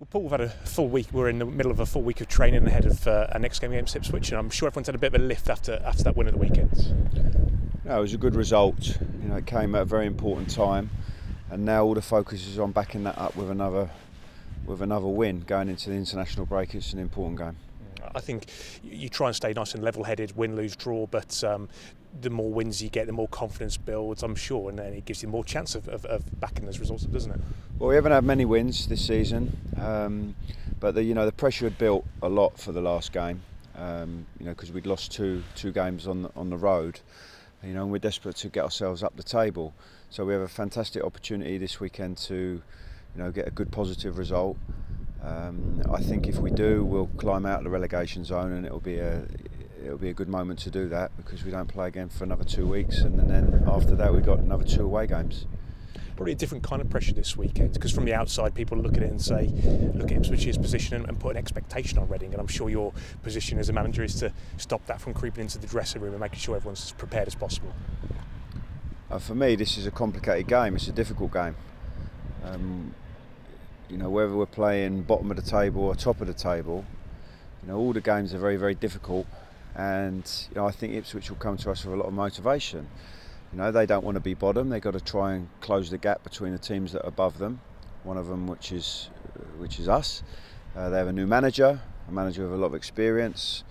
Well, Paul, we've had a full week. We're in the middle of a full week of training ahead of our next game against Ipswich, and I'm sure everyone's had a bit of a lift after that win at the weekend. No, it was a good result. It came at a very important time, and now all the focus is on backing that up with another win going into the international break. It's an important game. I think you try and stay nice and level-headed, win, lose, draw, but the more wins you get, the more confidence builds, I'm sure, and then it gives you more chance of backing those results up, doesn't it? Well, we haven't had many wins this season, but the pressure had built a lot for the last game, because we'd lost two games on the road, and we're desperate to get ourselves up the table. So we have a fantastic opportunity this weekend to, get a good positive result. I think if we do, we'll climb out of the relegation zone, and it'll be a good moment to do that, because we don't play again for another 2 weeks, and then after that we've got another 2 away games. Probably a different kind of pressure this weekend, because from the outside people look at it and say, look at Ipswich's position and put an expectation on Reading, and I'm sure your position as a manager is to stop that from creeping into the dressing room and making sure everyone's as prepared as possible. For me, this is a complicated game. It's a difficult game. Whether we're playing bottom of the table or top of the table, all the games are very, very difficult, and I think Ipswich will come to us with a lot of motivation. They don't want to be bottom. They've got to try and close the gap between the teams that are above them. One of them, which is us. They have a new manager, a manager with a lot of experience,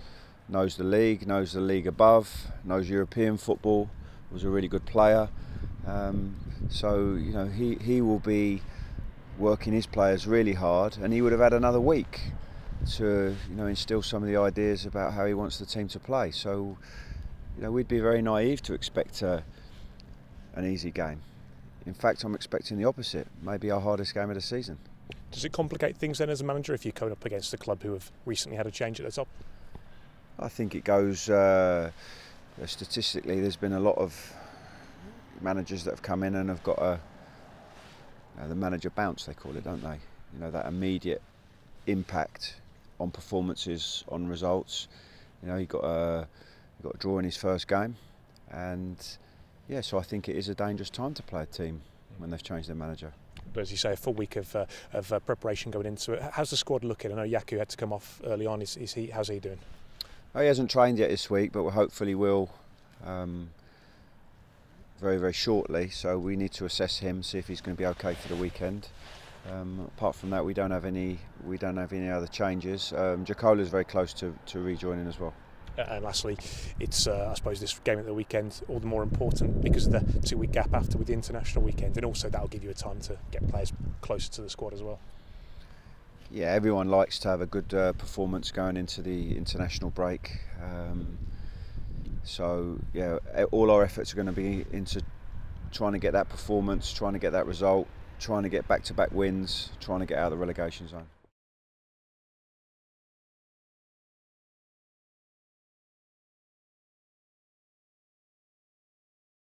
knows the league above, knows European football, was a really good player. He will be working his players really hard, and he would have had another week to instill some of the ideas about how he wants the team to play. So we'd be very naive to expect an easy game. In fact, I'm expecting the opposite, maybe our hardest game of the season. Does it complicate things then as a manager if you're coming up against a club who have recently had a change at the top? I think it goes statistically, there's been a lot of managers that have come in and have got the manager bounce, they call it, don't they? That immediate impact on performances, on results. He got a draw in his first game, and so I think it is a dangerous time to play a team when they've changed their manager. But as you say, a full week of preparation going into it. How's the squad looking? I know Yaku had to come off early on. How's he doing? He hasn't trained yet this week, but hopefully will very, very shortly. So we need to assess him, see if he's going to be okay for the weekend. Apart from that, we don't have any other changes. Jacola is very close to rejoining as well. And lastly, it's I suppose this game at the weekend all the more important because of the 2 week gap after with the international weekend, and also that'll give you a time to get players closer to the squad as well. Yeah, everyone likes to have a good performance going into the international break. All our efforts are going to be into trying to get that performance, trying to get that result, trying to get back-to-back wins, trying to get out of the relegation zone.